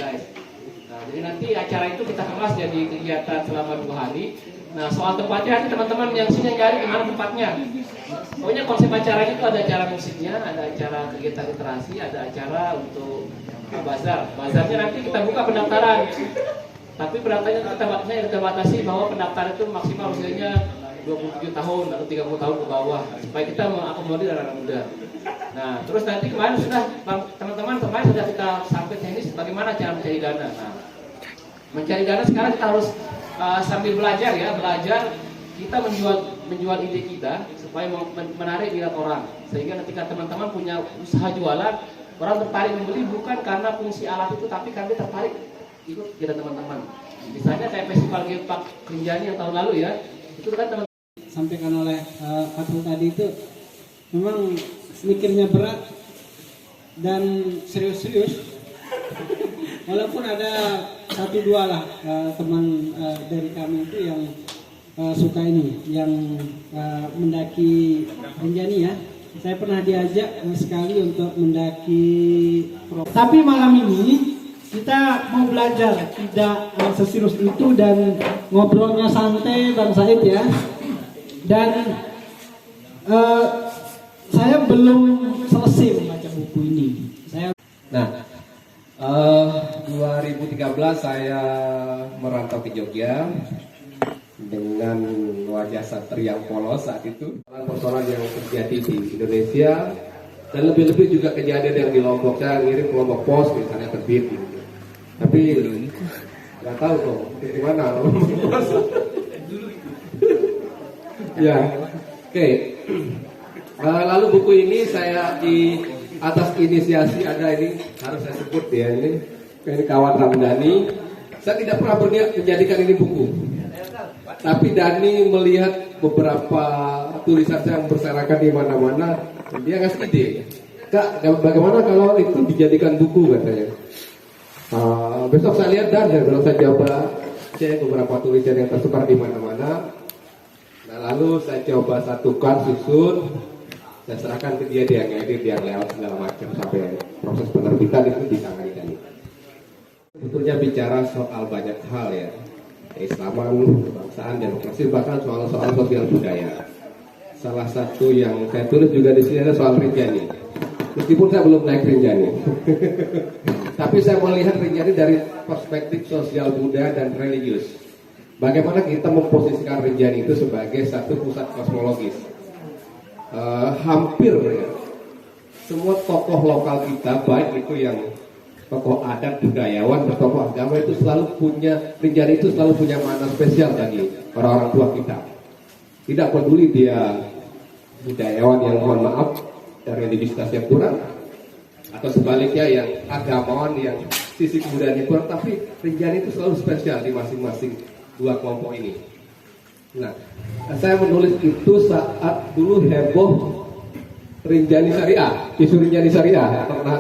guys. Nah, jadi nanti acara itu kita kemas jadi kegiatan selama 2 hari. Nah, soal tempatnya nanti teman-teman yang sini cari di mana tempatnya. Pokoknya konsep acaranya itu ada acara musiknya, ada acara kegiatan literasi, ada acara untuk bazar. Bazarnya nanti kita buka pendaftaran. Tapi pendaftarannya kita batasi bahwa pendaftaran itu maksimal usianya 27 tahun atau 30 tahun ke bawah supaya kita mengakomodir anak-anak muda. Nah, terus nanti kemarin sudah teman-teman kemarin sudah kita sampai teknis bagaimana cara mencari dana. Nah, mencari dana sekarang kita harus sambil belajar ya, kita menjual ide kita supaya menarik minat orang. Sehingga ketika teman-teman punya usaha jualan, orang tertarik membeli bukan karena fungsi alat itu, tapi karena dia tertarik ikut kita teman-teman. Misalnya kayak festival Geopark Rinjani yang tahun lalu ya, itu kan teman sampaikan oleh Fatul tadi itu memang mikirnya berat dan serius-serius. Walaupun ada 1-2 lah teman dari kami itu yang suka ini, yang mendaki Rinjani ya. Saya pernah diajak sekali untuk mendaki. Tapi malam ini kita mau belajar, tidak seserius itu dan ngobrolnya santai Bang Said ya. Dan saya belum selesai membaca buku ini. Nah, 2013 saya merantau ke Jogja dengan wajah satria yang polos saat itu. Persoalan yang terjadi di Indonesia dan lebih-lebih juga kejadian yang di Lombok. Saya ngirim ke Lombok Pos misalnya terbit gitu. Tapi nggak tahu kok di mana Lombok Pos. Ya, oke. Lalu buku ini saya di atas inisiasi ada ini harus saya sebut ya ini kawan Ramdhani. Saya tidak pernah berniat menjadikan ini buku, tapi Dhani melihat beberapa tulisan saya yang berserakan di mana-mana, dia ngasih ide, Kak, bagaimana kalau itu dijadikan buku katanya. Besok saya lihat dan saya coba cek beberapa tulisan yang tersebar di mana-mana. Nah, lalu saya coba satukan, susun, saya serahkan ke dia ngedit, dia layout segala macam sampai proses penerbitan itu ditangani Dhani. Sebetulnya bicara soal banyak hal ya, keislaman, kebangsaan, demokrasi, bahkan soal sosial budaya. Salah satu yang saya tulis juga di sini adalah soal Rinjani. Meskipun saya belum naik Rinjani, tapi saya melihat Rinjani dari perspektif sosial budaya dan religius. Bagaimana kita memposisikan Rinjani itu sebagai satu pusat kosmologis. Hampir ya, semua tokoh lokal kita, baik itu yang tokoh adat, budayawan, tokoh agama itu selalu punya, Rinjani itu selalu punya makna spesial bagi orang-orang tua kita. Tidak peduli dia budayawan yang mohon maaf dari religiusitas yang kurang, atau sebaliknya yang agamawan yang sisi kebudayaannya kurang, tapi Rinjani itu selalu spesial di masing-masing dua kelompok ini. Nah, saya menulis itu saat dulu heboh Rinjani Syariah, isu Rinjani Syariah. Karena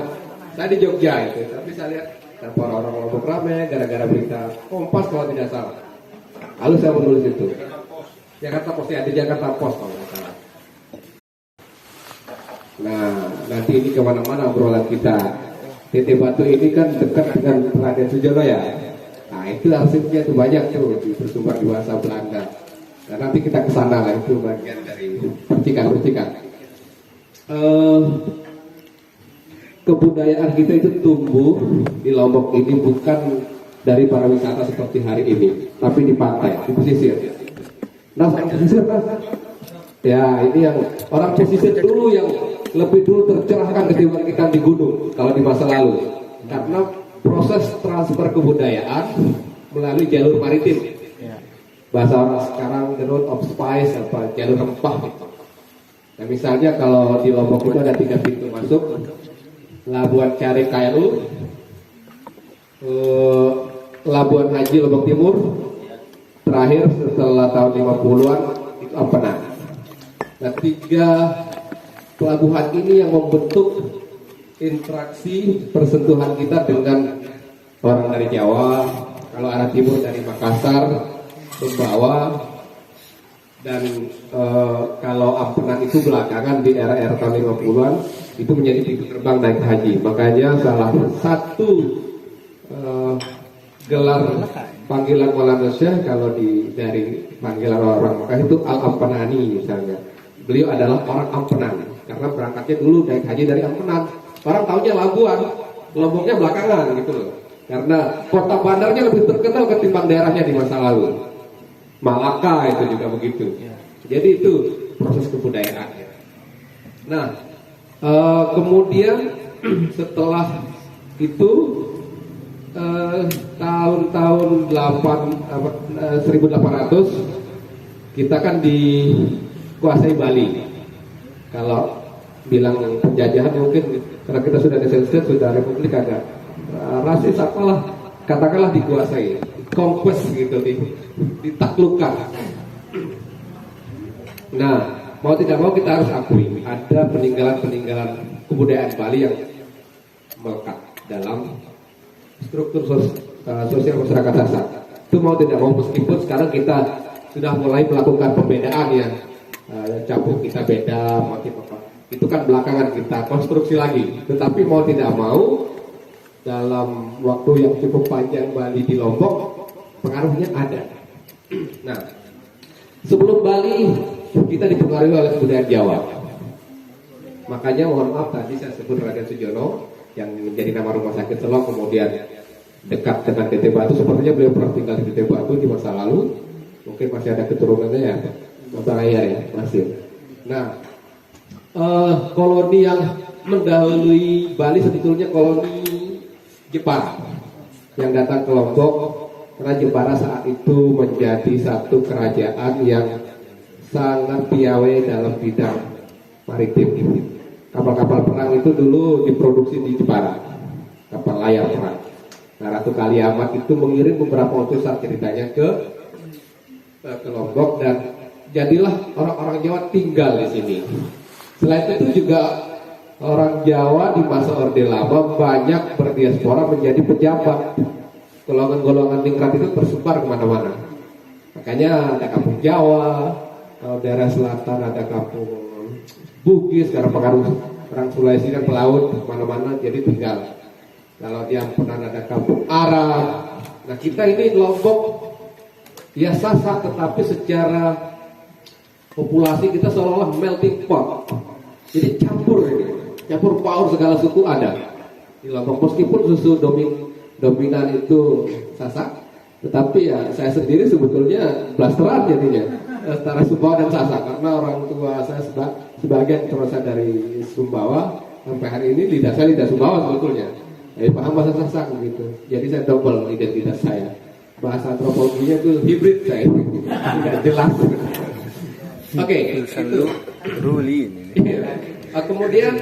saya di Jogja itu, tapi saya lihat orang-orang Lombok ramai gara-gara berita Kompas kalau tidak salah. Lalu saya menulis itu. Jakarta Post ya, di Jakarta Post kalau tidak salah. Nah, nanti ini kemana-mana obrolan kita. Titik Batu ini kan dekat dengan Raden Sujono ya. Nah, itu arsipnya itu banyak tuh bersumber di bahasa Belanda. Dan nanti kita ke sana lah, itu bagian dari percikan-percikan. Kebudayaan kita itu tumbuh di Lombok ini bukan dari para wisata seperti hari ini, tapi di pantai, di pesisir. Nah, pesisir kan? Ya, ini yang orang pesisir dulu yang lebih dulu tercerahkan ketimbang kita di gunung kalau di masa lalu. Karena proses transfer kebudayaan melalui jalur maritim. Bahasa orang sekarang the road of spice atau jalur rempah gitu. Nah, misalnya kalau di Lombok itu ada 3 pintu masuk. Labuan Cari KRU, Labuan Haji Lombok Timur, terakhir setelah tahun 50-an itu Ampenan. Nah, 3 pelabuhan ini yang membentuk interaksi persentuhan kita dengan orang dari Jawa, kalau arah timur dari Makassar, Sumbawa, dan kalau Ampenan itu belakangan di era tahun 50-an itu menjadi pintu gerbang naik haji. Makanya salah satu gelar panggilan Maulana Syekh kalau dari panggilan orang Mekah itu Al-Ampenani misalnya. Beliau adalah orang Ampenan karena berangkatnya dulu naik haji dari Ampenan. Orang taunya Labuan, Lomboknya belakangan gitu loh. Karena kota bandarnya lebih terkenal ketimbang daerahnya di masa lalu. Malaka itu juga begitu. Jadi itu proses kebudayaan. Nah, kemudian setelah itu tahun 1800 kita kan dikuasai Bali. Kalau bilang penjajahan mungkin karena kita sudah nation state, sudah republik agak rasis apalah, katakanlah dikuasai, conquest gitu, ditaklukkan. Nah, mau tidak mau kita harus akui ada peninggalan-peninggalan kebudayaan Bali yang melekat dalam struktur sosial masyarakat Sasak. Itu mau tidak mau, meskipun sekarang kita sudah mulai melakukan pembedaan ya, cabut kita beda, motif apa. Itu kan belakangan kita konstruksi lagi. Tetapi mau tidak mau dalam waktu yang cukup panjang Bali di Lombok pengaruhnya ada. Nah, sebelum Bali kita dipengaruhi oleh kebudayaan Jawa. Makanya mohon maaf tadi saya sebut Raden Sujono yang menjadi nama rumah sakit Selok, kemudian dekat dengan Teteh Batu. Sepertinya beliau pernah tinggal di Teteh Batu di masa lalu. Mungkin masih ada keturunannya ya, Bapak Ayah ya, masih. Nah, koloni yang mendahului Bali sebetulnya koloni Jepara yang datang ke Lombok, karena Jepara saat itu menjadi satu kerajaan yang sangat piawai dalam bidang maritim. Kapal-kapal perang itu dulu diproduksi di Jepara, kapal layar perang. Nah, Ratu Kaliamat itu mengirim beberapa utusan ceritanya ke Lombok, dan jadilah orang-orang Jawa tinggal di sini. Selain itu juga orang Jawa di masa Orde Lama banyak berdiaspora menjadi pejabat. Golongan-golongan tingkat itu tersebar kemana-mana. Makanya ada kampung Jawa, kalau daerah selatan ada kampung Bugis, karena pengaruh perang Sulawesi kan pelaut kemana-mana jadi tinggal. Kalau di Ampenan ada kampung Arab. Nah, kita ini Lombok ya Sasak, tetapi secara populasi kita seolah-olah melting pot. Jadi campur baur segala suku ada di Lombok. Meskipun susu dominan itu Sasak, tetapi ya saya sendiri sebetulnya blasteran jadinya antara Sumbawa dan Sasak, karena orang tua saya sebagian terusan dari Sumbawa, sampai hari ini lidah saya lidah Sumbawa sebetulnya. Paham bahasa Sasak begitu. Jadi saya double identitas saya. Bahasa antropologinya itu hibrid saya, tidak jelas. Oke, itu Ruli ini. Kemudian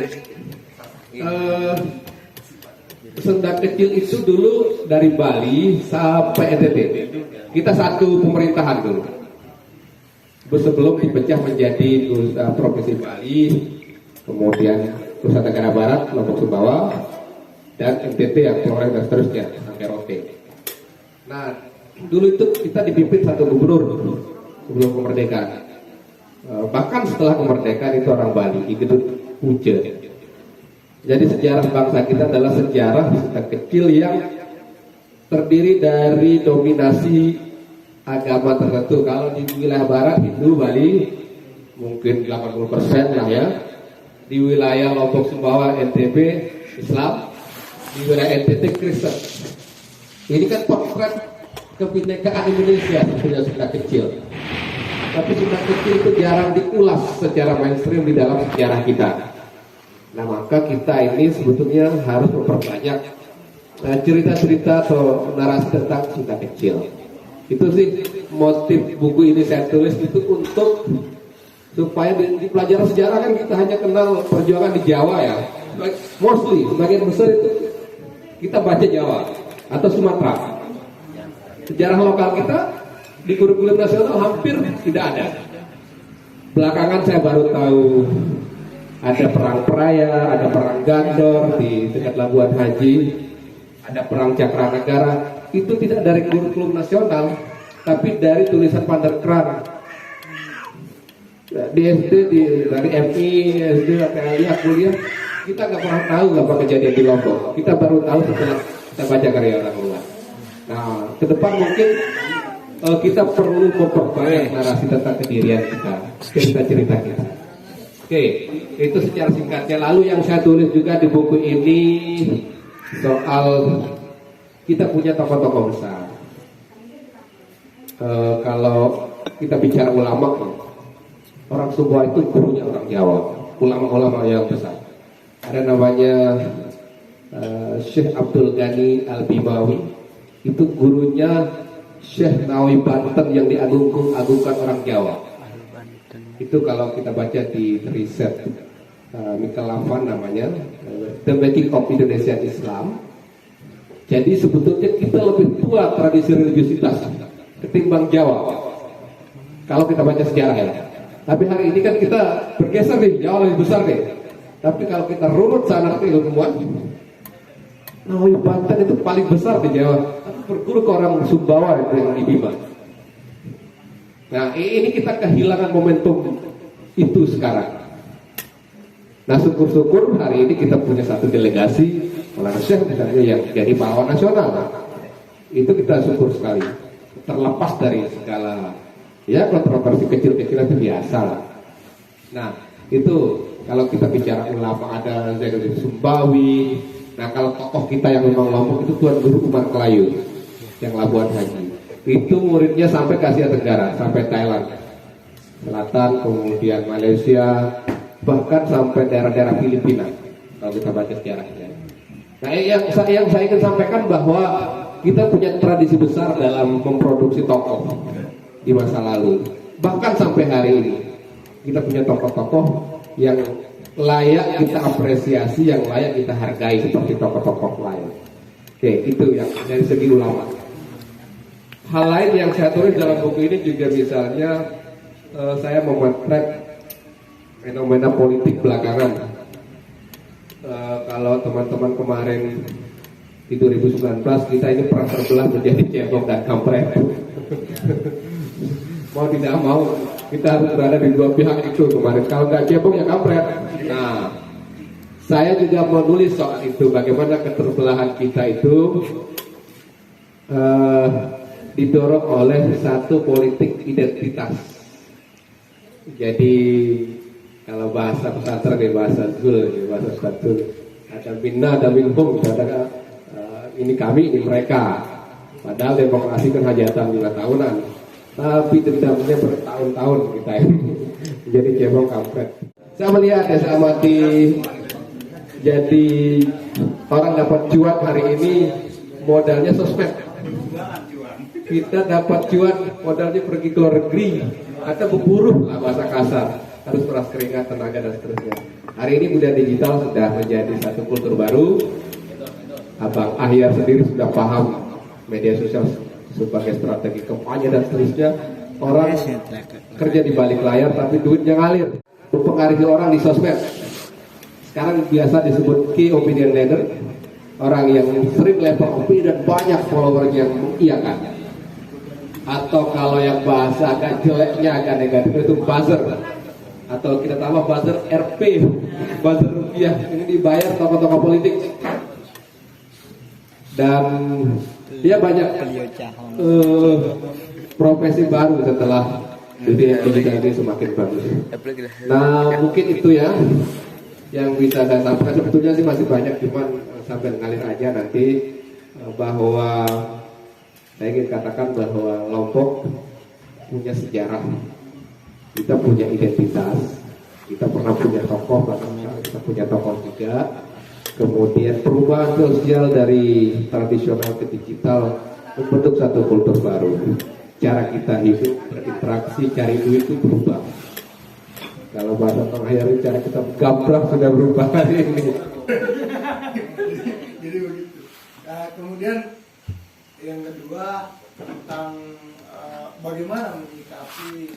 Senda kecil itu dulu dari Bali sampai NTT. Kita satu pemerintahan dulu. Sebelum dipecah menjadi Provinsi Bali, kemudian Nusa Tenggara Barat, Lombok Sumbawa, dan NTT yang Flores dan seterusnya sampai Rote. Nah, dulu itu kita dipimpin satu gubernur sebelum kemerdekaan. Bahkan setelah kemerdekaan itu orang Bali, Igedut Uje. Jadi sejarah bangsa kita adalah sejarah Senda kecil yang terdiri dari dominasi agama tertentu. Kalau di wilayah barat Hindu, Bali mungkin 80% lah ya. Di wilayah Lombok Sumbawa NTB Islam, di wilayah NTT Kristen. Ini kan potret kebinekaan Indonesia sebenarnya Senda kecil. Tapi Sunda kecil itu jarang diulas secara mainstream di dalam sejarah kita. Nah, maka kita ini sebetulnya harus memperbanyak cerita-cerita atau narasi tentang Sunda kecil. Itu sih motif buku ini saya tulis itu untuk supaya di pelajaran sejarah kan kita hanya kenal perjuangan di Jawa ya. Mostly, sebagian besar itu kita baca Jawa atau Sumatera. Sejarah lokal kita di kurikulum nasional hampir tidak ada. Belakangan saya baru tahu ada perang Peraya, ada perang Gandor di dekat Labuan Haji, ada perang Cakranagara. Itu tidak dari kurikulum nasional, tapi dari tulisan Panderkran. Di SD, dari MI, SD, kuliah, kita nggak pernah tahu apa kejadian di Lombok. Kita baru tahu setelah kita baca karya orang luar. Nah, ke depan mungkin kita perlu memperbanyak narasi tentang kedirian kita, cerita-cerita kita. Oke, itu secara singkatnya. Lalu yang saya tulis juga di buku ini soal kita punya tokoh-tokoh besar. Kalau kita bicara ulama, orang Sumba itu gurunya orang Jawa, ulama-ulama yang besar. Ada namanya Syekh Abdul Ghani Al-Bimawi, itu gurunya Syekh Nawawi Banten yang diagung-agungkan orang Jawa. Itu kalau kita baca di riset Michael Lavan namanya, The Making of Indonesian Islam. Jadi sebetulnya kita lebih tua tradisi religiusitas ketimbang Jawa. Kalau kita baca sejarah ya. Tapi hari ini kan kita bergeser nih, Jawa lebih besar nih. Tapi kalau kita runut sana ke ilmuwan, Nawawi Banten itu paling besar di Jawa. Tapi berguru ke orang Sumbawa yang di Bima. Nah ini kita kehilangan momentum itu sekarang. Nah syukur-syukur hari ini kita punya satu delegasi Maulana Syekh misalnya yang jadi pahlawan nasional. Itu kita syukur sekali. Terlepas dari segala ya kontroversi kecil-kecilan itu biasa lah. Nah itu kalau kita bicara ulama ada Zainuddin Sumbawi. Nah kalau tokoh kita yang memang Lombok itu Tuan Guru Umar Kelayu yang Labuan Haji. Itu muridnya sampai ke Asia Tenggara, sampai Thailand Selatan, kemudian Malaysia, bahkan sampai daerah-daerah Filipina. Kalau kita baca sejarahnya. Nah yang saya ingin sampaikan bahwa kita punya tradisi besar dalam memproduksi tokoh di masa lalu. Bahkan sampai hari ini kita punya tokoh-tokoh yang layak kita apresiasi, yang layak kita hargai seperti tokoh-tokoh lain. Oke, itu yang dari segi ulama. Hal lain yang saya tulis dalam buku ini juga misalnya saya memotret fenomena politik belakangan. Kalau teman-teman kemarin di 2019 kita ini perang terbelah menjadi cebong dan kampret. Mau tidak mau kita harus berada di dua pihak itu kemarin. Kalau nggak cebong ya kampret. Nah, saya juga mau nulis soal itu, bagaimana keterbelahan kita itu didorong oleh satu politik identitas. Jadi kalau bahasa pesantren ya bahasa Zul, bahasa Zul. Ada minna, ada minhum, ada ini kami, ini mereka. Padahal demokrasi kan hajatan 5 tahunan. Tapi dendamnya bertahun-tahun kita ini. Jadi cebong kampret. Saya melihat ya, saya amati. Jadi orang dapat cuan hari ini modalnya sosmed. Kita dapat cuan modalnya pergi ke luar negeri atau berburu lah bahasa kasar, harus peras keringat, tenaga dan seterusnya. Hari ini budaya digital sudah menjadi satu kultur baru. Abang Ahyar sendiri sudah paham media sosial sebagai strategi kampanye dan seterusnya. Orang kerja di balik layar tapi duitnya ngalir, mempengaruhi orang di sosmed. Sekarang biasa disebut key opinion leader, orang yang sering level opini dan banyak follower yang mengiyakan. Atau kalau yang bahasa agak jeleknya, agak negatif itu buzzer. Atau kita tambah buzzer RP, buzzer rupiah. Ini dibayar tokoh-tokoh politik. Dan dia banyak profesi baru setelah dunia digital ini semakin bagus. Nah mungkin itu ya yang bisa saya sampaikan. Sebetulnya sih masih banyak, cuman sambil ngalir aja nanti bahwa saya ingin katakan bahwa Lombok punya sejarah, kita punya identitas, kita pernah punya tokoh, bahkan kita punya tokoh juga. Kemudian perubahan sosial dari tradisional ke digital membentuk satu kultur baru. Cara kita hidup, berinteraksi, cari duit itu berubah. Kalau bahasa penghayal cara kita gabrak sudah berubah hari ini. Jadi begitu. Nah, kemudian yang kedua tentang bagaimana menyikapi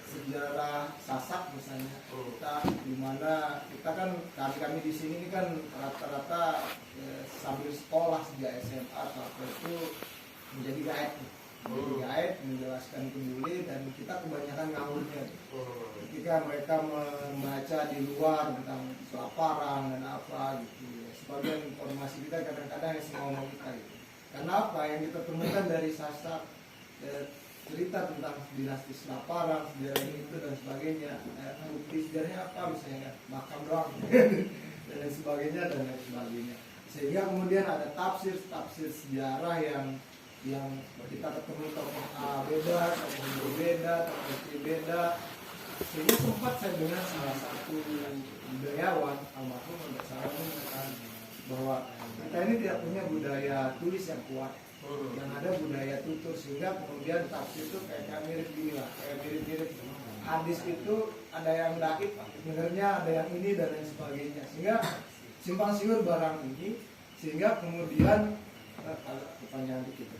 sejarah Sasak misalnya. Kita di mana kita kan kami di sini kan rata-rata sambil sekolah sejak SMA sampai itu menjadi gaib guide, menjelaskan ke bule, dan kita kebanyakan ngawurnya. Ketika mereka membaca di luar tentang kelaparan dan apa gitu, sebagian informasi kita kadang-kadang yang semau kita gitu. Karena apa yang kita temukan dari Sasak, cerita tentang dinasti Selaparang, sejarah ini itu dan sebagainya, bukti sejarahnya apa misalnya makam doang dan lain sebagainya dan lain sebagainya. Sehingga kemudian ada tafsir sejarah yang kita ketemu tokoh A beda, tokoh B beda, tokoh C beda. Sehingga sempat saya dengar salah satu budayawan almarhum bersalah mengatakan bahwa kita ini tidak punya budaya tulis yang kuat, yang ada budaya tutur, sehingga kemudian tafsir itu kayak mirip gini lah, kayak mirip hadis itu ada yang daif, benernya ada yang ini dan lain sebagainya, sehingga simpang siur barang ini, sehingga kemudian pertanyaan dikit,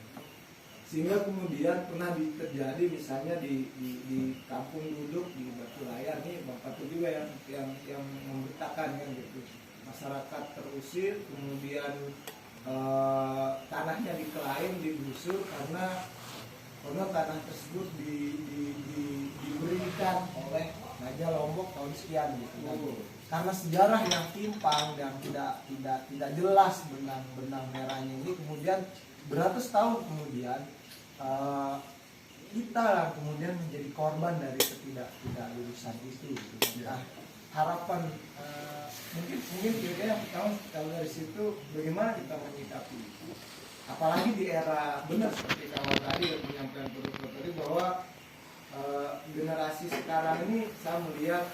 sehingga kemudian pernah terjadi misalnya di kampung duduk di Batu Layar nih, Bapak itu juga yang memberitakan kan gitu, masyarakat terusir, kemudian tanahnya diklaim, digusur karena tanah tersebut diberikan oleh Raja Lombok tahun sekian gitu. Karena sejarah yang timpang dan tidak jelas benang merahnya ini, kemudian beratus tahun kemudian kita lah kemudian menjadi korban dari ketidaklurusan itu. Nah, harapan mungkin kira-kira yang pertama kalau dari situ bagaimana kita menyikapi itu, apalagi di era benar seperti kawan tadi yang menyampaikan produk tadi bahwa generasi sekarang ini saya melihat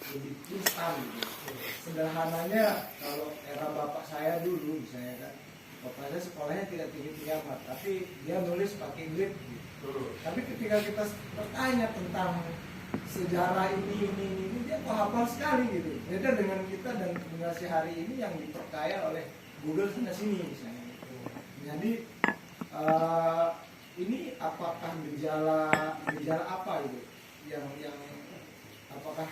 lebih instan gitu. Sederhananya kalau era bapak saya dulu misalnya kan, bapak saya sekolahnya tidak tinggi amat, tapi dia nulis pakai grid gitu. Tapi ketika kita bertanya tentang sejarah ini dia kok hafal sekali gitu. Beda dengan kita dan generasi hari ini yang diperkaya oleh Google sana sini misalnya gitu. Jadi ini apakah gejala apa gitu yang apakah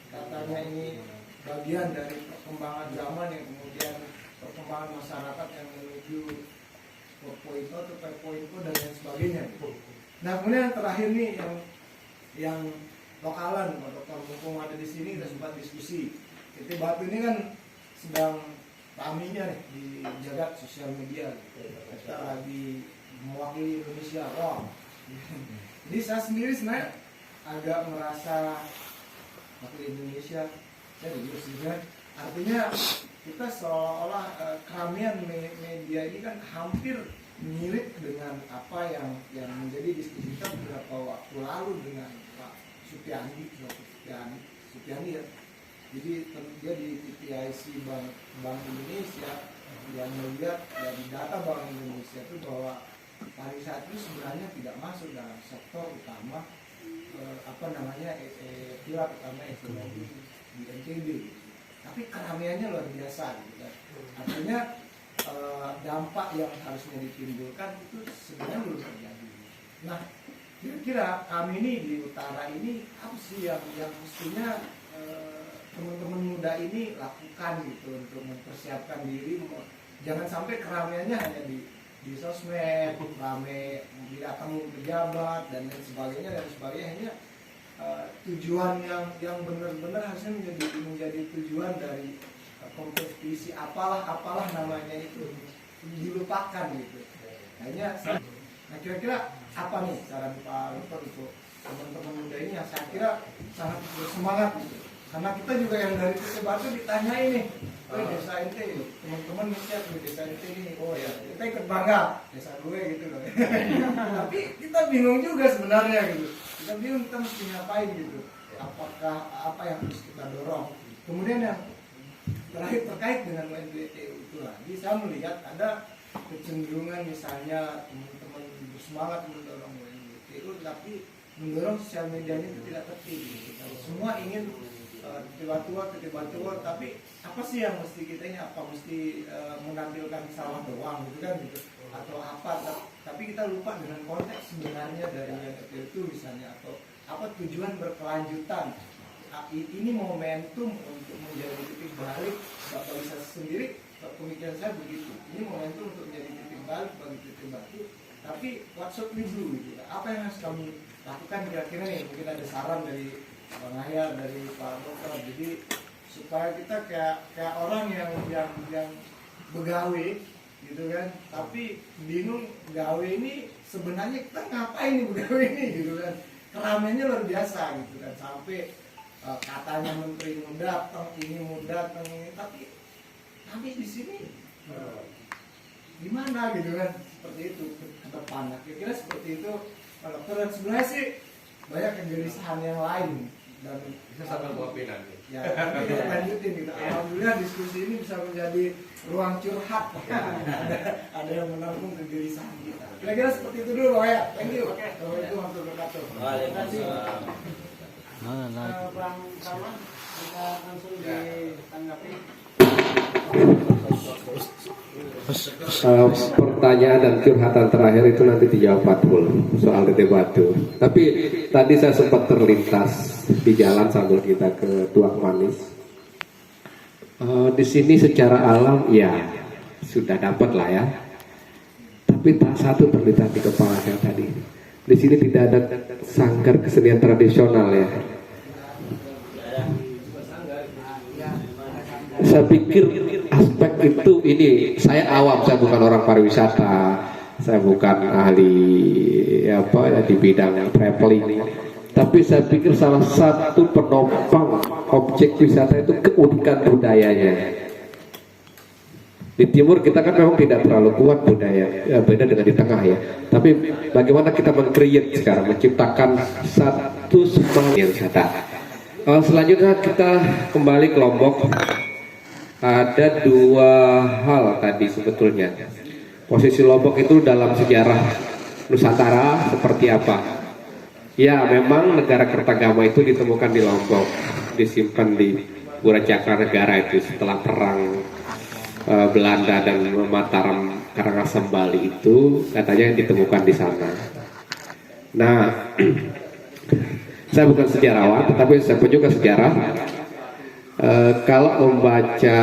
katanya ini bagian dari perkembangan zaman yang kemudian perkembangan masyarakat yang menuju 4.0 atau 5.0 dan lain sebagainya gitu. Nah kemudian yang terakhir nih yang lokalan, Dr. Mumpung ada di sini kita sempat diskusi. Titik Batu ini kan sedang raminya nih di jagat sosial media gitu. Kita lagi mewakili Indonesia, wow. Jadi saya sendiri sebenarnya agak merasa wakil Indonesia serius juga. Artinya kita seolah-olah keramaian media ini kan hampir mirip dengan apa yang menjadi diskusi kita beberapa waktu lalu dengan Pak Supiandi ya. Jadi dia di TPIC Bank Indonesia yang melihat dari data Bank Indonesia itu bahwa pariwisata itu sebenarnya tidak masuk dalam sektor utama pilar utama ekonomi di NTB. Tapi keramaiannya luar biasa gitu kan. Artinya dampak yang harusnya ditimbulkan itu sebenarnya belum terjadi. Nah, kira-kira kami ini di utara ini apa sih yang mestinya teman-teman muda ini lakukan gitu untuk mempersiapkan diri, jangan sampai keramaiannya hanya di sosmed, rame didatangi pejabat dan lain sebagainya hanya tujuan yang benar-benar harusnya menjadi tujuan dari kompetisi apalah namanya itu dilupakan gitu. Nah kira-kira apa nih saran Pak Dokter untuk teman-teman muda ini yang saya kira sangat bersemangat gitu. Karena kita juga yang dari Titik Batu ditanyain nih, desa ente, teman-teman ngechat di desa ente ini, oh ya kita ikut bangga desa gue gitu loh. Tapi kita bingung juga sebenarnya gitu. Kita bingung kita mesti ngapain gitu. Apakah apa yang harus kita dorong? Kemudian yang terakhir terkait dengan UNBTU itu lagi, saya melihat ada kecenderungan misalnya teman-teman bersemangat mendorong UNBTU, tapi mendorong sosial medianya itu tidak tertib. Gitu. Semua ingin tiba-tiba, tapi apa sih yang mesti kita ini? Apa mesti menampilkan sawah doang gitu kan gitu? Atau apa? Tapi kita lupa dengan konteks sebenarnya dari itu misalnya, atau apa tujuan berkelanjutan. Ini momentum untuk menjadi titik balik bagi saya sendiri, pemikiran saya begitu. Ini momentum untuk menjadi titik balik bagi Titik Batu tapi what should we do gitu. Apa yang harus kami lakukan kira-kira nih, mungkin ada saran dari Bang Ahyar, dari Pak Dokter, jadi supaya kita kayak orang yang begawe gitu kan, tapi bingung gawe ini sebenarnya kita ngapain nih begawe ini gitu kan, keramaiannya luar biasa gitu kan, sampai katanya menteri mau datang, ini mau datang ini, tapi di sini gimana gitu kan, seperti itu ke depan. Kira-kira seperti itu Pak Dokter. Dan sebenarnya sih banyak kegelisahan yang lain dan Bisa sambil ngopi nanti. ya nanti kita lanjutin gitu. Alhamdulillah diskusi ini bisa menjadi ruang curhat. Ada yang menampung kegelisahan kita. Kira-kira seperti itu dulu ya. Thank you. Assalamualaikum warahmatullahi wabarakatuh. Waalaikumsalam. Bang Kawan, kita langsung ditanggapi. Pertanyaan dan curhatan terakhir itu nanti dijawab Fatul soal Dede Batu. Tapi tadi saya sempat terlintas di jalan sambil kita ke Tuak Manis. Di sini secara alam ya sudah dapat lah ya. Tapi tak satu terlintas di kepala saya tadi. Di sini tidak ada sanggar kesenian tradisional ya. Saya pikir aspek itu ini, saya awam, saya bukan orang pariwisata, saya bukan ahli di bidang traveling, tapi saya pikir salah satu penopang objek wisata itu keunikan budayanya. Di timur kita kan memang tidak terlalu kuat budaya, ya, beda dengan di tengah ya. Tapi bagaimana kita meng-create sekarang, menciptakan satu semangat wisata. Selanjutnya kita kembali ke Lombok. Ada dua hal tadi sebetulnya. Posisi Lombok itu dalam sejarah Nusantara seperti apa? Ya, memang negara Kertagama itu ditemukan di Lombok, disimpan di Pura Cakranegara itu setelah perang Belanda dan Mataram Karangasem Bali itu katanya ditemukan di sana. Nah, saya bukan sejarawan, tetapi saya pun juga sejarah. Kalau membaca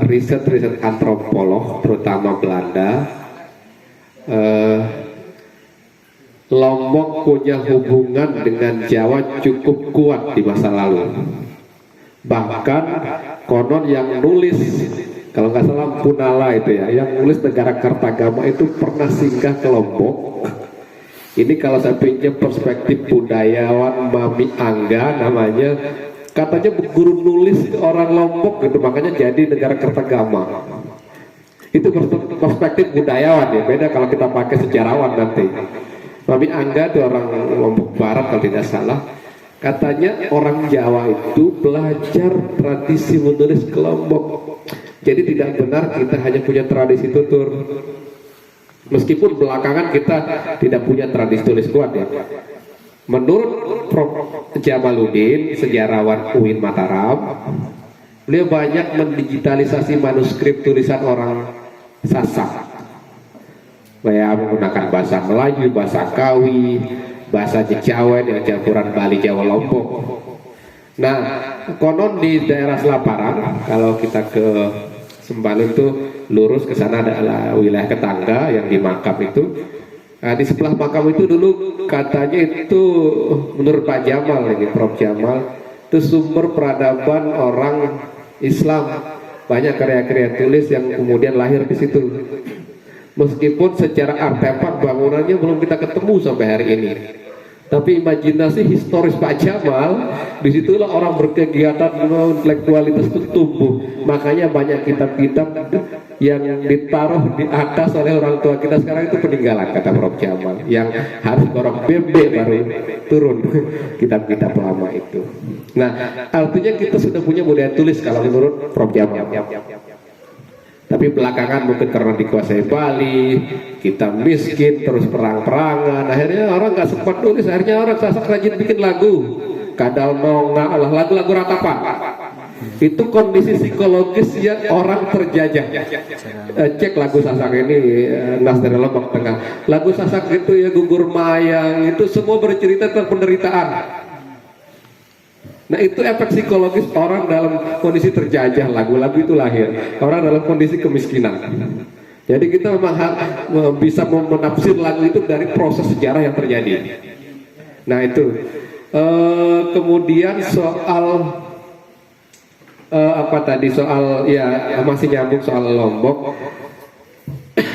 riset antropolog, terutama Belanda, Lombok punya hubungan dengan Jawa cukup kuat di masa lalu. Bahkan konon yang nulis, kalau nggak salah Punala itu ya, yang nulis negara Kertagama itu pernah singgah ke Lombok. Ini kalau saya pinjam perspektif budayawan Mami Angga namanya, katanya guru nulis orang Lombok gitu, makanya jadi negara Kertagama. Itu perspektif budayawan ya, beda kalau kita pakai sejarawan nanti. Mami Angga itu orang Lombok Barat kalau tidak salah. Katanya orang Jawa itu belajar tradisi menulis ke Lombok. Jadi tidak benar kita hanya punya tradisi tutur. Meskipun belakangan kita tidak punya tradisi tulis kuat ya. Menurut Prof. Jamaluddin, sejarawan UIN Mataram, beliau banyak mendigitalisasi manuskrip tulisan orang Sasak. Saya menggunakan bahasa Melayu, bahasa Kawi, bahasa Jawa dengan campuran Bali, Jawa, Lombok. Nah, konon di daerah Selaparan, kalau kita ke Sembalun itu lurus ke sana adalah wilayah Ketangga yang di makam itu. Nah, di sebelah makam itu dulu katanya itu menurut Pak Jamal ini, Prof. Jamal, itu sumber peradaban orang Islam. Banyak karya-karya tulis yang kemudian lahir di situ. Meskipun secara artefak bangunannya belum kita ketemu sampai hari ini. Tapi imajinasi historis Pak Jamal, disitulah orang berkegiatan, intelektualitas itu tumbuh. Makanya banyak kitab-kitab yang ditaruh di atas oleh orang tua kita sekarang itu peninggalan, kata Prof. Jamal. Yang harus orang bebek baru turun kitab-kitab lama itu. Nah, artinya kita sudah punya budaya tulis kalau menurut Prof. Jamal. Tapi belakangan mungkin karena dikuasai Bali, kita miskin, terus perang-perangan, akhirnya orang nggak sempat nulis, akhirnya orang Sasak rajin bikin lagu, kadal nonga, lagu-lagu ratapan. Itu kondisi psikologis yang orang terjajah. Cek lagu Sasak ini, Nas dari Lombok Tengah. Lagu Sasak itu ya gugur mayang, itu semua bercerita tentang penderitaan. Nah, itu efek psikologis orang dalam kondisi terjajah, lagu-lagu itu lahir. Orang dalam kondisi kemiskinan. Jadi kita memang bisa menafsir lagu itu dari proses sejarah yang terjadi. Nah itu. Kemudian soal apa tadi, soal ya masih nyambung soal Lombok.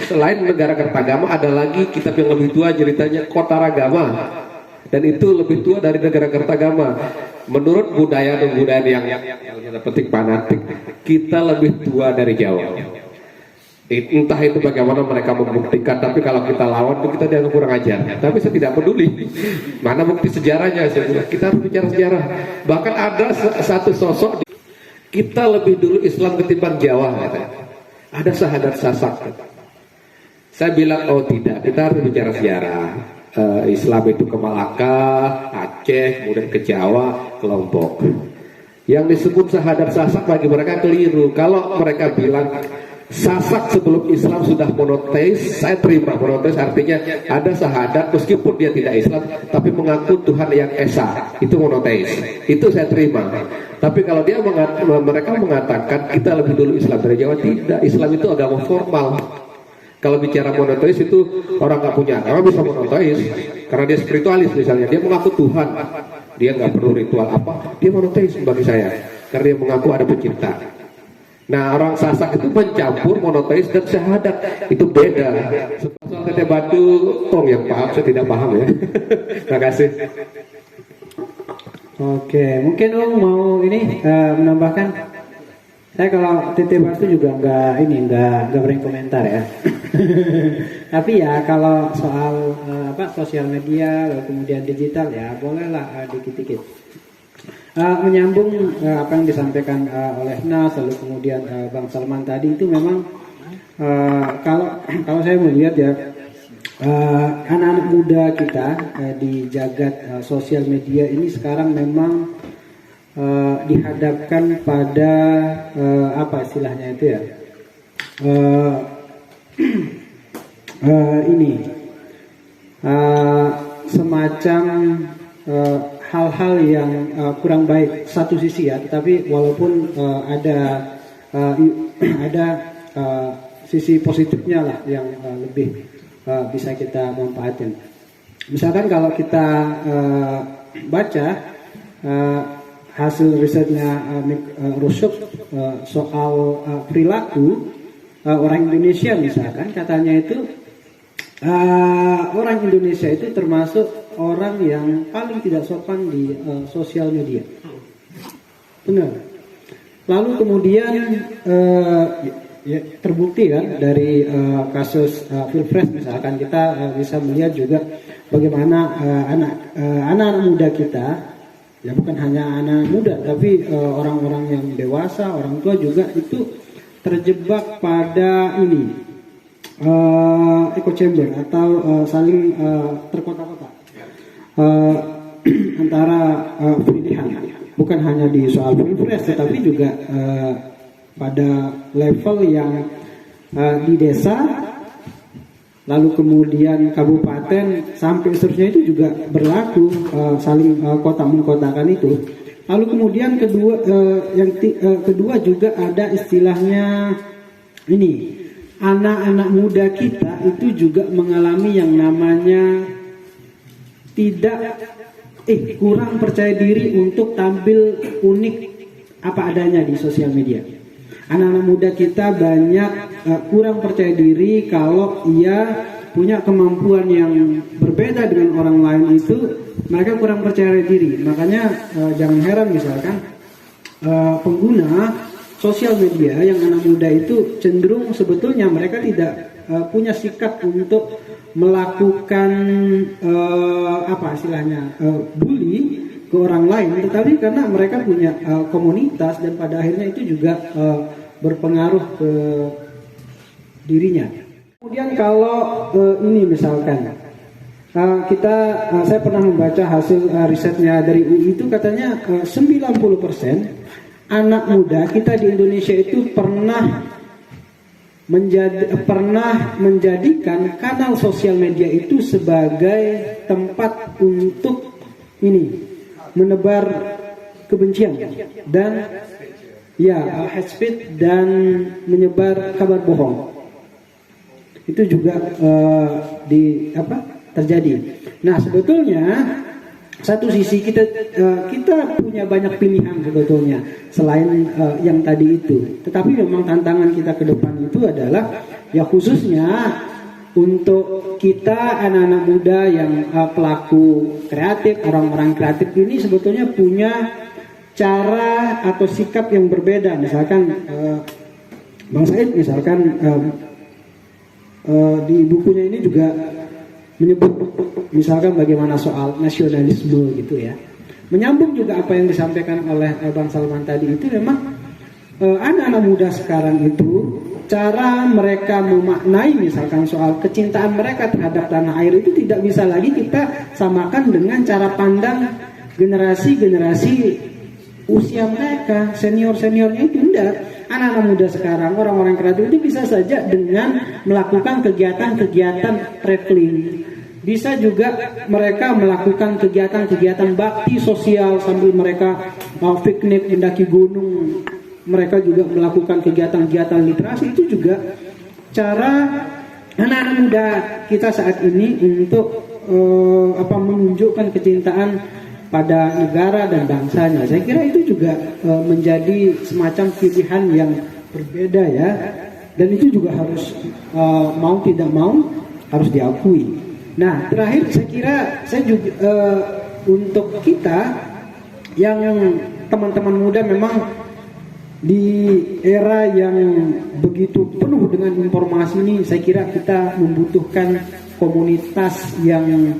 Selain negara Kertagama ada lagi kitab yang lebih tua, ceritanya Kota Ragama, dan itu lebih tua dari negara Kertagama. Menurut budaya dan budaya yang petik fanatik, kita lebih tua dari Jawa. Entah itu bagaimana mereka membuktikan, tapi kalau kita lawan itu kita dianggap kurang ajar. Tapi saya tidak peduli mana bukti sejarahnya. Kita harus bicara sejarah. Bahkan ada satu sosok, kita lebih dulu Islam ketimbang Jawa, katanya. Ada Sahadat Sasak. Saya bilang oh tidak, kita harus bicara sejarah. Islam itu ke Malaka, Aceh, kemudian ke Jawa, ke Lombok. Yang disebut Sahadat Sasak bagi mereka keliru. Kalau mereka bilang Sasak sebelum Islam sudah monoteis, saya terima. Monoteis artinya ada sahadat meskipun dia tidak Islam tapi mengaku Tuhan yang esa, itu monoteis. Itu saya terima. Tapi kalau mereka mengatakan kita lebih dulu Islam dari Jawa, tidak. Islam itu agama formal. Kalau bicara monoteis itu orang nggak punya agama bisa monoteis karena dia spiritualis misalnya, dia mengaku Tuhan, dia nggak perlu ritual apa, dia monoteis bagi saya karena dia mengaku ada pencipta. Nah orang Sasak itu mencampur monoteis dan syahadat, itu beda. Soal tete batu tong yang paham, saya tidak paham ya. Terima kasih. Oke, mungkin Om mau ini menambahkan. Saya kalau tete batu juga nggak berani komentar ya. Tapi ya kalau soal sosial media lalu kemudian digital ya bolehlah dikit-dikit. Menyambung apa yang disampaikan oleh Nas lalu kemudian Bang Salman tadi, itu memang kalau saya melihat ya anak-anak muda kita di jagat sosial media ini sekarang memang dihadapkan pada apa istilahnya itu ya semacam hal-hal yang kurang baik satu sisi ya, tetapi walaupun ada sisi positifnya lah yang lebih bisa kita manfaatin. Misalkan kalau kita baca hasil risetnya Rusyuk soal perilaku orang Indonesia, misalkan katanya itu orang Indonesia itu termasuk orang yang paling tidak sopan di sosial media. Benar. Lalu kemudian ya, terbukti kan dari kasus Pilpres misalkan, kita bisa melihat juga bagaimana anak-anak muda kita, ya bukan hanya anak muda tapi orang-orang yang dewasa, orang tua juga itu terjebak pada ini echo chamber atau saling terkotak-kotak antara pilihan, bukan hanya di soal Pilpres tetapi juga pada level yang di desa, lalu kemudian kabupaten sampai seterusnya itu juga berlaku saling kotak-mengkotakan itu. Lalu kemudian kedua juga ada istilahnya ini, anak-anak muda kita itu juga mengalami yang namanya kurang percaya diri untuk tampil unik apa adanya di sosial media. Anak-anak muda kita banyak kurang percaya diri kalau ia punya kemampuan yang berbeda dengan orang lain, itu mereka kurang percaya diri. Makanya jangan heran misalkan pengguna sosial media yang anak muda itu cenderung sebetulnya mereka tidak punya sikap untuk melakukan bully ke orang lain, tetapi karena mereka punya komunitas dan pada akhirnya itu juga berpengaruh ke dirinya. Kemudian kalau ini misalkan saya pernah membaca hasil risetnya dari UI, itu katanya 90% anak muda kita di Indonesia itu pernah menjadikan kanal sosial media itu sebagai tempat untuk menebar kebencian dan hate speech dan menyebar kabar bohong. itu juga terjadi. Nah, sebetulnya satu sisi kita punya banyak pilihan sebetulnya selain yang tadi itu. Tetapi memang tantangan kita ke depan itu adalah ya khususnya untuk kita anak-anak muda yang pelaku kreatif, orang-orang kreatif ini sebetulnya punya cara atau sikap yang berbeda. Misalkan Bang Said misalkan di bukunya ini juga menyebut misalkan bagaimana soal nasionalisme gitu ya. Menyambung juga apa yang disampaikan oleh Bang Salman tadi itu memang anak-anak muda sekarang itu cara mereka memaknai misalkan soal kecintaan mereka terhadap tanah air itu tidak bisa lagi kita samakan dengan cara pandang generasi-generasi usia mereka, senior-seniornya itu enggak. Anak-anak muda sekarang, orang-orang kreatif itu bisa saja dengan melakukan kegiatan-kegiatan traveling. Bisa juga mereka melakukan kegiatan-kegiatan bakti sosial sambil mereka piknik mendaki gunung. Mereka juga melakukan kegiatan-kegiatan literasi. Itu juga cara anak-anak muda kita saat ini untuk menunjukkan kecintaan pada negara dan bangsanya. Saya kira itu juga menjadi semacam pilihan yang berbeda ya. Dan itu juga harus mau tidak mau harus diakui. Nah, terakhir saya kira saya juga untuk kita yang teman-teman muda memang di era yang begitu penuh dengan informasi ini, saya kira kita membutuhkan komunitas yang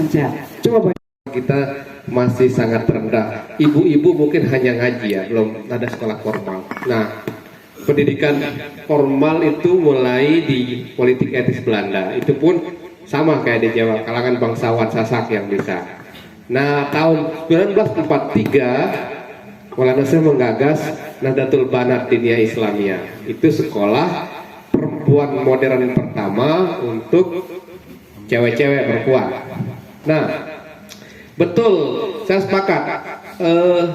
sehat. Coba kita masih sangat rendah. Ibu-ibu mungkin hanya ngaji ya, belum ada sekolah formal. Nah, pendidikan formal itu mulai di politik etis Belanda. Itu pun sama kayak di Jawa, kalangan bangsawan Sasak yang bisa. Nah, tahun 1943 Maulana Syekh menggagas Nahdlatul Banat Diniyah Islamiyah. Itu sekolah perempuan modern pertama untuk cewek-cewek perempuan. Nah, betul, saya sepakat.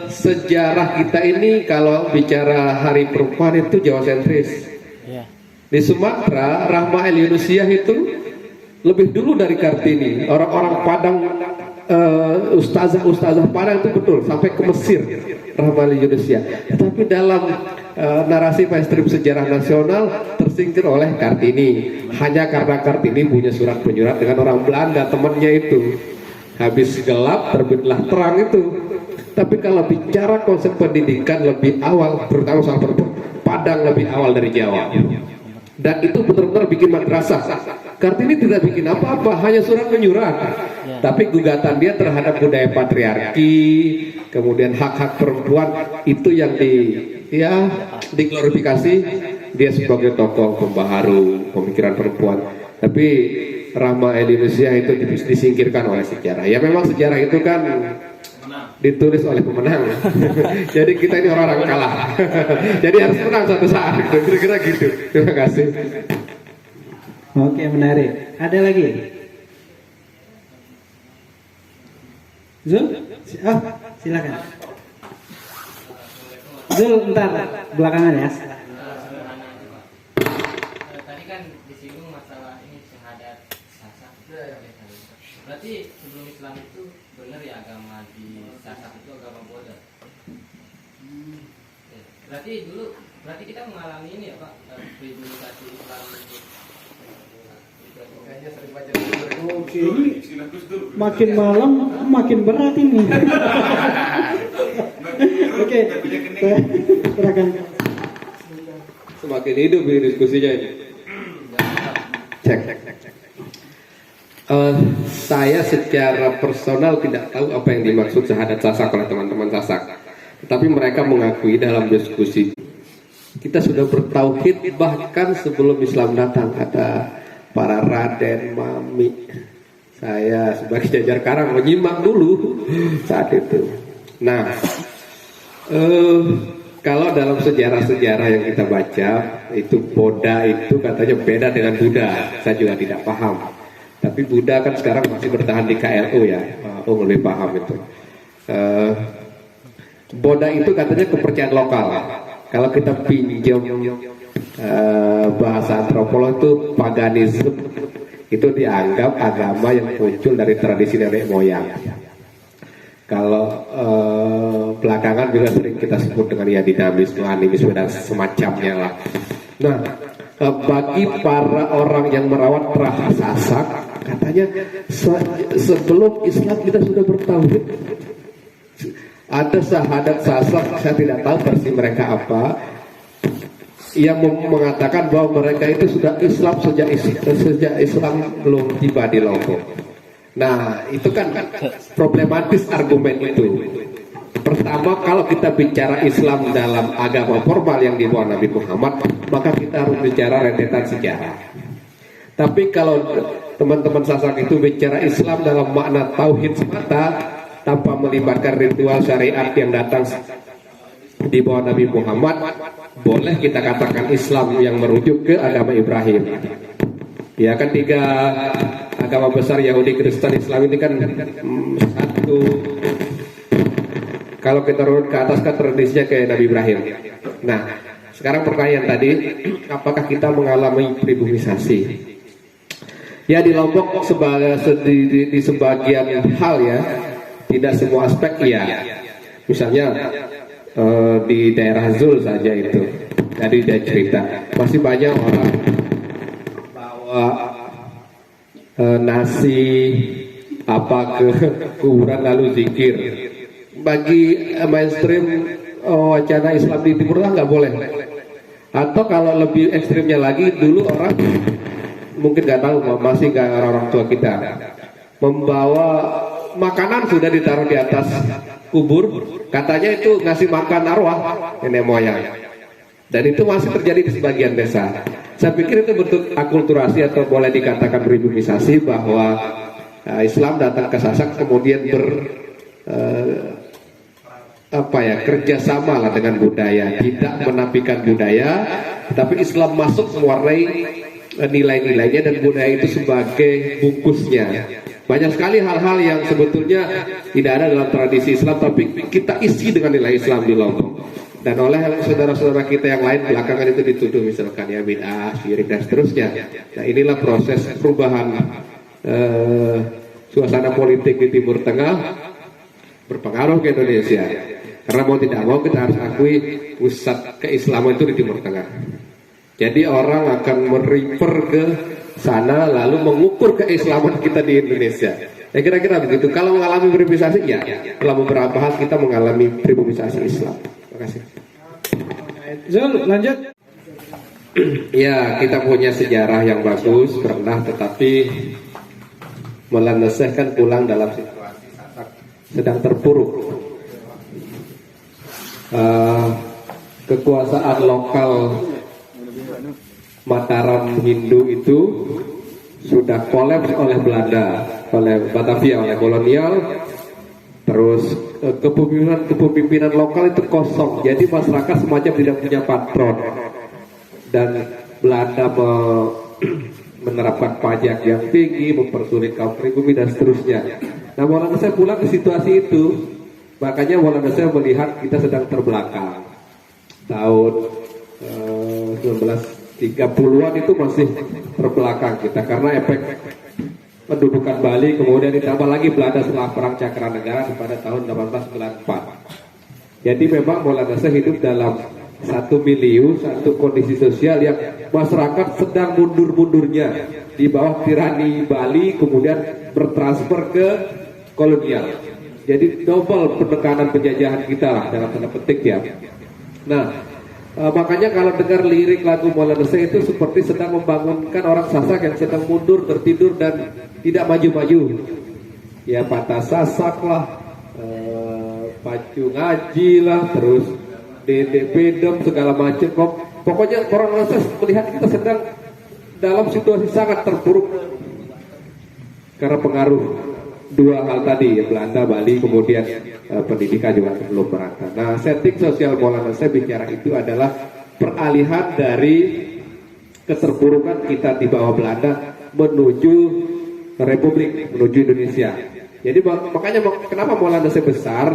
Sejarah kita ini kalau bicara Hari Perempuan itu Jawa sentris. Di Sumatera, Rahma El Yunusiah itu lebih dulu dari Kartini. Orang-orang Padang, ustazah Padang itu betul sampai ke Mesir, Rahma El Yunusiah. Tapi dalam narasi mainstream sejarah nasional tersingkir oleh Kartini. Hanya karena Kartini punya surat penyurat dengan orang Belanda temannya itu. Habis gelap terbitlah terang itu. Tapi kalau bicara konsep pendidikan lebih awal, terutama soal perempuan, Padang lebih awal dari Jawa. Dan itu benar-benar bikin madrasah. Kartini tidak bikin apa-apa, hanya surat menyurat. Tapi gugatan dia terhadap budaya patriarki, kemudian hak-hak perempuan itu yang diglorifikasi. Dia sebagai tokoh pembaharu pemikiran perempuan. Tapi Rahma El Yunusiah itu disingkirkan oleh sejarah. Ya memang sejarah itu kan ditulis oleh pemenang. Jadi kita ini orang-orang kalah. Jadi harus menang suatu saat. Kira-kira gitu. Terima kasih. Oke, menarik. Ada lagi? Zul? Silakan. Zul, bentar. Belakangan ya. Tadi kan disinggung masalah ini syahadat Sasak. Berarti sebelum Islam itu benar ya agama di Sasak itu agama Buddha. Berarti kita mengalami ini ya Pak, privilegisasi Islam itu. Oke, ini makin malam makin berat ini. Oke, silakan. Semakin hidup ini diskusinya ini. Cek. Saya secara personal tidak tahu apa yang dimaksud syahadat Sasak oleh teman-teman Sasak. Tetapi mereka mengakui dalam diskusi kita sudah bertauhid bahkan sebelum Islam datang. Ada para Raden, Mami. Saya sebagai jajar karang menyimak dulu saat itu. Nah, kalau dalam sejarah-sejarah yang kita baca, itu Buddha itu katanya beda dengan Buddha. Saya juga tidak paham. Tapi Buddha kan sekarang masih bertahan di KLU ya. Lebih paham itu. Buddha itu katanya kepercayaan lokal. Kalau kita pinjam bahasa antropolog itu paganisme itu dianggap agama yang muncul dari tradisi nenek moyang. Kalau belakangan juga sering kita sebut dengan ya dinamisme, animisme dan semacamnya lah. Nah, bagi para orang yang merawat praha Sasak, katanya sebelum Islam kita sudah bertauhid. Ada sahadat Sasak, saya tidak tahu versi mereka apa, yang mengatakan bahwa mereka itu sudah Islam sejak Islam belum tiba di Lombok. Nah, itu kan problematis argumen itu. Pertama, kalau kita bicara Islam dalam agama formal yang dibawa Nabi Muhammad, maka kita harus bicara rentetan sejarah. Tapi kalau teman-teman Sasak itu bicara Islam dalam makna tauhid semata, tanpa melibatkan ritual syariat yang datang di bawah Nabi Muhammad, boleh kita katakan Islam yang merujuk ke agama Ibrahim. Ya kan, tiga agama besar Yahudi, Kristen, Islam ini kan satu. Kalau kita urut ke atas kan tradisinya kayak Nabi Ibrahim. Nah, sekarang pertanyaan tadi, apakah kita mengalami pribumisasi? Ya, di Lombok di sebagian hal ya, tidak semua aspek ya. Misalnya di daerah Zul saja itu, jadi dia cerita masih banyak orang bawa nasi apa ke kuburan lalu zikir. Bagi mainstream wacana Islam di Timur Tengah nggak boleh. Atau kalau lebih ekstrimnya lagi, dulu orang mungkin nggak tahu, masih nggak orang tua kita membawa makanan sudah ditaruh di atas kubur, katanya itu ngasih makan arwah nenek moyang. Dan itu masih terjadi di sebagian desa. Saya pikir itu bentuk akulturasi atau boleh dikatakan pribumisasi, bahwa Islam datang ke Sasak kemudian kerjasama lah dengan budaya, tidak menafikan budaya, tapi Islam masuk mewarnai nilai-nilainya dan budaya itu sebagai bungkusnya. Banyak sekali hal-hal yang sebetulnya tidak ada dalam tradisi Islam, tapi kita isi dengan nilai Islam di Lombok. Dan oleh saudara-saudara kita yang lain belakangan itu dituduh misalkan ya bid'ah, syirik dan seterusnya. Nah, inilah proses perubahan suasana politik di Timur Tengah berpengaruh ke Indonesia. Karena mau tidak mau kita harus akui pusat keislaman itu di Timur Tengah. Jadi orang akan merefer ke sana lalu mengukur keislaman kita di Indonesia. Ya kira-kira begitu. Kalau mengalami pribumisasi ya, dalam beberapa hal kita mengalami pribumisasi Islam. Terima kasih. Zul, lanjut. Ya, kita punya sejarah yang bagus, pernah, tetapi Maulana Syekh kan pulang dalam situasi sedang terpuruk. Kekuasaan lokal Mataram Hindu itu sudah kolaps oleh Belanda, oleh Batavia, oleh kolonial. Terus kepemimpinan lokal itu kosong, jadi masyarakat semacam tidak punya patron. Dan Belanda menerapkan pajak yang tinggi, mempersulit kaum pribumi dan seterusnya. Nah, Maulana saya pulang ke situasi itu, makanya Maulana saya melihat kita sedang terbelakang. Tahun 1930-an itu masih terbelakang kita karena efek pendudukan Bali, kemudian ditambah lagi Belanda setelah perang Cakranegara pada tahun 1894. Jadi memang Maulana saya hidup dalam satu milieu, satu kondisi sosial yang masyarakat sedang mundur-mundurnya di bawah tirani Bali, kemudian bertransfer ke kolonial. Jadi double penekanan penjajahan kita lah dalam tanda petik ya. Nah, makanya kalau dengar lirik lagu Maulana Syekh itu seperti sedang membangunkan orang Sasak yang sedang mundur, tertidur dan tidak maju-maju. Ya patah Sasak lah, pacu ngaji lah, terus Dede Bedem segala macam. Pokoknya orang Indonesia melihat kita sedang dalam situasi sangat terpuruk karena pengaruh dua hal tadi, ya, Belanda, Bali, kemudian pendidikan juga belum merata. Nah, setting sosial Maulana saya bicara itu adalah peralihan dari keterpurukan kita di bawah Belanda menuju Republik, menuju Indonesia. Jadi makanya kenapa Maulana saya besar,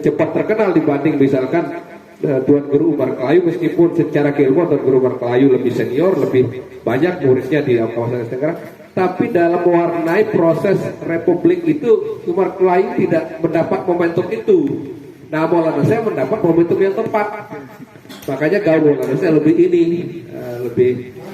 cepat terkenal dibanding misalkan Tuan Guru Umar Kelayu, meskipun secara keilmuan Tuan Guru Umar Kelayu lebih senior, lebih banyak muridnya di kawasan Asia Tenggara, tapi dalam mewarnai proses Republik itu Umar Kelayu tidak mendapat momentum itu. Nah, Maulana saya mendapat momentum yang tepat. Makanya gaul Maulana saya lebih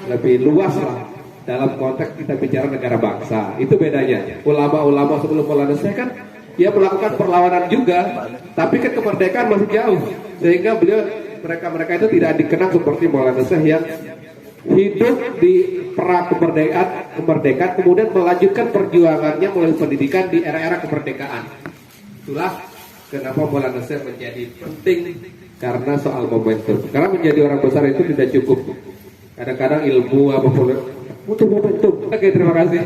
lebih luas lah dalam konteks kita bicara negara bangsa. Itu bedanya. Ulama-ulama sebelum Maulana saya kan dia melakukan perlawanan juga, tapi kan kemerdekaan masih jauh, sehingga mereka itu tidak dikenang seperti Maulana Syekh yang hidup di pra kemerdekaan, kemudian melanjutkan perjuangannya melalui pendidikan di era-era kemerdekaan. Itulah kenapa Maulana Syekh menjadi penting, karena soal momentum. Karena menjadi orang besar itu tidak cukup. Kadang-kadang ilmu apapun butuh momentum. Oke, terima kasih.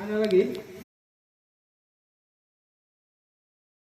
Ada lagi?